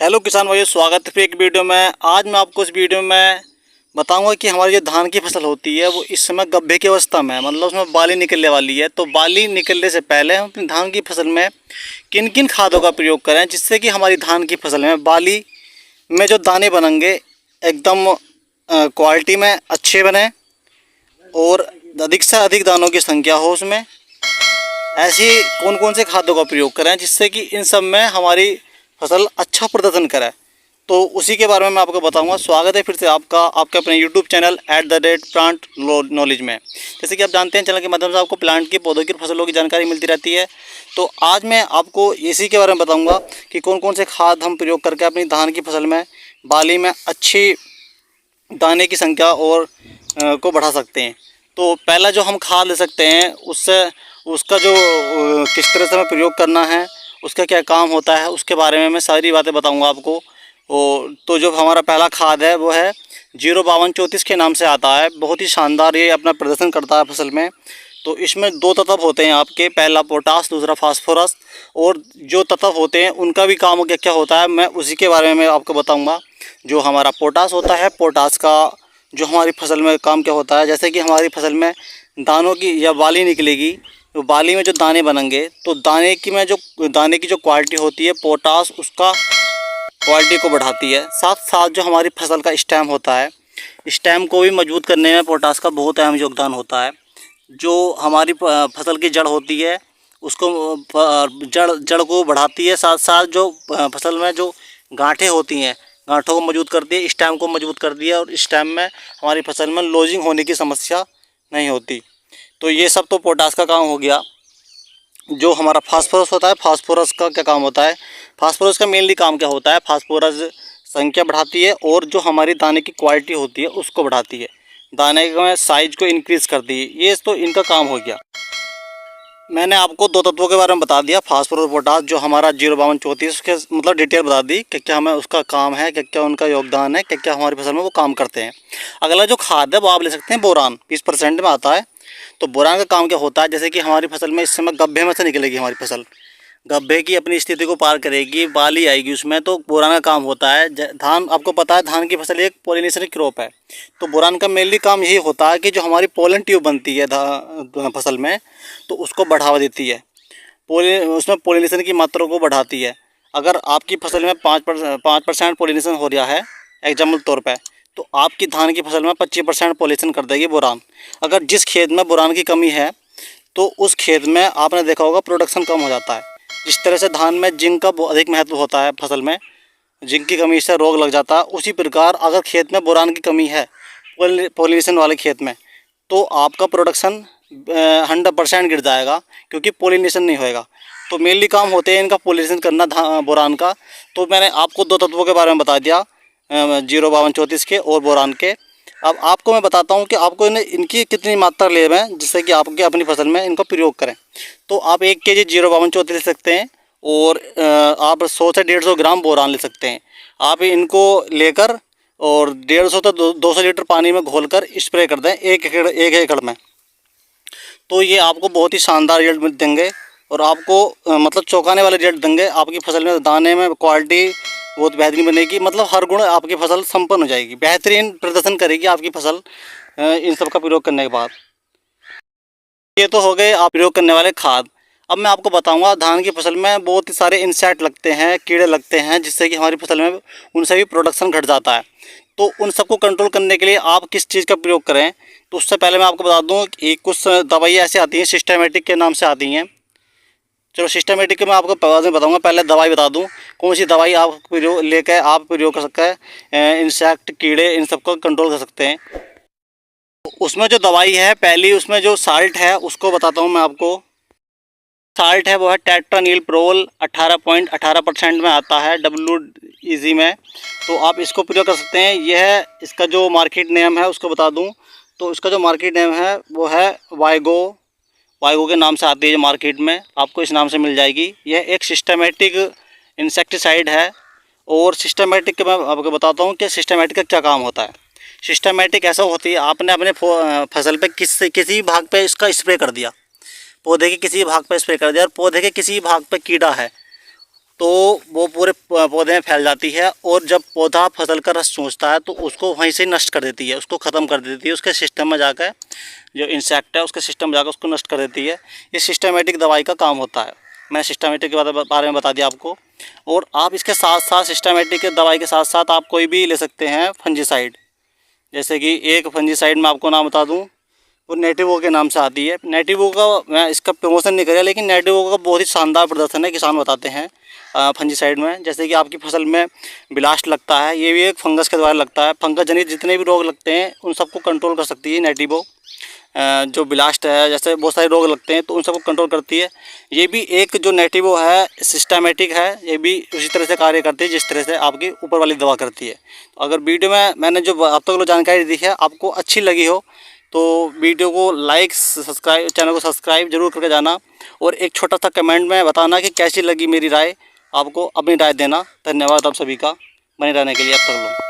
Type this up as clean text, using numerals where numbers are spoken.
Hello किसान भाइयों, स्वागत है फिर एक वीडियो में। आज मैं आपको इस वीडियो में बताऊंगा कि हमारी जो धान की फसल होती है वो इस समय गब्भे की अवस्था में है, मतलब उसमें बाली निकलने वाली है। तो बाली निकलने से पहले हम अपनी धान की फसल में किन किन खादों का प्रयोग करें जिससे कि हमारी धान की फसल में बाली में जो दाने बनेंगे एकदम क्वालिटी में अच्छे बने और अधिक से अधिक दानों की संख्या हो उसमें। ऐसी कौन कौन से खादों का प्रयोग करें जिससे कि इन सब में हमारी फसल अच्छा प्रदर्शन करे, तो उसी के बारे में मैं आपको बताऊंगा। स्वागत है फिर से आपका आपके अपने यूट्यूब चैनल @प्लांट नॉलेज में। जैसे कि आप जानते हैं, चैनल के माध्यम से आपको प्लांट की, पौधों की, फसलों की जानकारी मिलती रहती है। तो आज मैं आपको इसी के बारे में बताऊंगा कि कौन कौन से खाद हम प्रयोग करके अपनी धान की फसल में बाली में अच्छी दाने की संख्या और को बढ़ा सकते हैं। तो पहला जो हम खाद ले सकते हैं उससे उसका जो किस तरह से हमें प्रयोग करना है, उसका क्या काम होता है, उसके बारे में मैं सारी बातें बताऊंगा आपको। तो जो हमारा पहला खाद है वो है 05234 के नाम से आता है। बहुत ही शानदार ये अपना प्रदर्शन करता है फसल में। तो इसमें दो तत्व होते हैं आपके, पहला पोटास, दूसरा फास्फोरस। और जो तत्व होते हैं उनका भी काम क्या क्या होता है मैं उसी के बारे में आपको बताऊँगा। जो हमारा पोटास होता है, पोटास का जो हमारी फसल में काम क्या होता है, जैसे कि हमारी फसल में दानों की या बाली निकलेगी, तो बाली में जो दाने बनेंगे तो दाने की जो क्वालिटी होती है, पोटास उसका क्वालिटी को बढ़ाती है। साथ साथ जो हमारी फसल का स्टेम होता है, स्टेम को भी मजबूत करने में पोटास का बहुत अहम योगदान होता है। जो हमारी फसल की जड़ होती है उसको जड़ को बढ़ाती है। साथ साथ जो फसल में जो गांठें होती हैं, गांठों को मजबूत करती है, स्टेम को मजबूत करती है और स्टेम में हमारी फसल में लॉजिंग होने की समस्या नहीं होती। तो ये सब तो पोटास का काम हो गया। जो हमारा फास्फोरस होता है, फास्फोरस का क्या काम होता है, फास्फोरस का मेनली काम क्या होता है, फास्फोरस संख्या बढ़ाती है और जो हमारी दाने की क्वालिटी होती है उसको बढ़ाती है, दाने में साइज को इंक्रीज़ करती है। ये तो इनका काम हो गया। मैंने आपको दो तत्वों के बारे में बता दिया, फास्फोरस और पोटास, जो हमारा 05234 के मतलब डिटेल बता दी क्या क्या हमें उसका काम है, क्या क्या उनका योगदान है, क्या क्या हमारी फसल में वो काम करते हैं। अगला जो खाद है वो आप ले सकते हैं बोरान, 20% में आता है। तो बोरान का काम क्या होता है, जैसे कि हमारी फसल में इस समय गड्ढे में से निकलेगी हमारी फसल, गड्ढे की अपनी स्थिति को पार करेगी, बाली आएगी उसमें, तो बोरान का काम होता है। धान, आपको पता है धान की फसल एक पॉलिनेशन क्रॉप है। तो बोरान का मेनली काम यही होता है कि जो हमारी पोलन ट्यूब बनती है फसल में, तो उसको बढ़ावा देती है, उसमें पोलिनेशन की मात्रा को बढ़ाती है। अगर आपकी फसल में 5% पोलिनेशन हो रहा है एग्जाम्पल तौर पर, तो आपकी धान की फसल में 25% पोलिनेशन कर देगी बोरान। अगर जिस खेत में बोरान की कमी है तो उस खेत में आपने देखा होगा प्रोडक्शन कम हो जाता है। जिस तरह से धान में जिंक का अधिक महत्व होता है, फसल में जिंक की कमी से रोग लग जाता है, उसी प्रकार अगर खेत में बोरान की कमी है पोलिनेशन वाले खेत में, तो आपका प्रोडक्शन 100% गिर जाएगा, क्योंकि पोलिनेशन नहीं होएगा। तो मेनली काम होते हैं इनका पोलिनेशन करना बोरान का। तो मैंने आपको दो तत्वों के बारे में बता दिया, 05234 के और बोरान के। अब आपको मैं बताता हूँ कि आपको इनकी कितनी मात्रा लें जिससे कि आपके अपनी फसल में इनको प्रयोग करें। तो आप 1 kg 05234 ले सकते हैं और आप 100 से 150 ग्राम बोरान ले सकते हैं। आप इनको लेकर और 150 से 200 लीटर पानी में घोलकर स्प्रे कर दें एक एकड़ में। तो ये आपको बहुत ही शानदार रिजल्ट देंगे और आपको मतलब चौंकाने वाले रिजल्ट देंगे। आपकी फसल में दाने में क्वालिटी बहुत बेहतरीन बनेगी, मतलब हर गुण आपकी फसल संपन्न हो जाएगी, बेहतरीन प्रदर्शन करेगी आपकी फसल इन सब का प्रयोग करने के बाद। ये तो हो गए आप प्रयोग करने वाले खाद। अब मैं आपको बताऊंगा धान की फसल में बहुत ही सारे इंसेक्ट लगते हैं, कीड़े लगते हैं, जिससे कि हमारी फसल में उनसे भी प्रोडक्शन घट जाता है। तो उन सबको कंट्रोल करने के लिए आप किस चीज़ का प्रयोग करें, तो उससे पहले मैं आपको बता दूं कि कुछ दवाइयाँ ऐसी आती हैं, सिस्टमेटिक के नाम से आती हैं। चलो सिस्टमेटिक के मैं आपको बाद में बताऊंगा, पहले दवाई बता दूं कौन सी दवाई आप लेकर आप प्रयोग कर सकते हैं, इंसेक्ट कीड़े इन सबको कंट्रोल कर सकते हैं। उसमें जो दवाई है पहली, उसमें जो साल्ट है उसको बताता हूँ मैं आपको। साल्ट है वो है टेट्रानिलप्रोल, 18.18% में आता है WEG में। तो आप इसको प्रयोग कर सकते हैं। यह इसका जो मार्केट नेम है उसको बता दूं, तो इसका जो मार्केट नेम है वो है वाइगो के नाम से आती है जो मार्केट में, आपको इस नाम से मिल जाएगी। यह एक सिस्टमेटिक इंसेक्टिसाइड है। और सिस्टमेटिक मैं आपको बताता हूँ कि सिस्टमेटिक का क्या काम होता है। सिस्टमेटिक ऐसा होती है, आपने अपने फसल पे किसी भाग पे इसका स्प्रे कर दिया, पौधे के किसी भाग पे स्प्रे कर दिया और पौधे के किसी भाग पे कीड़ा है, तो वो पूरे पौधे में फैल जाती है, और जब पौधा फसल का रस चूसता है तो उसको वहीं से नष्ट कर देती है, उसको ख़त्म कर देती है, उसके सिस्टम में जाकर जो इंसेक्ट है उसके सिस्टम में जाकर उसको नष्ट कर देती है। ये सिस्टमेटिक दवाई का काम होता है। मैं सिस्टमेटिक के बारे में बता दिया आपको। और आप इसके साथ साथ सिस्टमेटिक दवाई के साथ साथ आप कोई भी ले सकते हैं फंजीसाइड। जैसे कि एक फंजीसाइड मैं आपको नाम बता दूं, वो नेटिवो के नाम से आती है। नेटिवो का मैं इसका प्रमोशन नहीं करा, लेकिन नेटिवो का बहुत ही शानदार प्रदर्शन है, किसान बताते हैं फंजीसाइड में। जैसे कि आपकी फसल में ब्लास्ट लगता है, ये भी एक फंगस के द्वारा लगता है। फंगस जनित जितने भी रोग लगते हैं उन सबको कंट्रोल कर सकती है नेटिवो। जो ब्लास्ट है, जैसे बहुत सारे रोग लगते हैं तो उन सबको कंट्रोल करती है। ये भी एक जो नेटिवो है सिस्टमेटिक है, ये भी उसी तरह से कार्य करती है जिस तरह से आपकी ऊपर वाली दवा करती है। तो अगर वीडियो में मैंने जो अब तक जानकारी दी है आपको अच्छी लगी हो तो वीडियो को लाइक, सब्सक्राइब, चैनल को सब्सक्राइब जरूर करके जाना, और एक छोटा सा कमेंट में बताना कि कैसी लगी मेरी राय। आपको अपनी राय देना। धन्यवाद आप सभी का बने रहने के लिए। अब तक लोग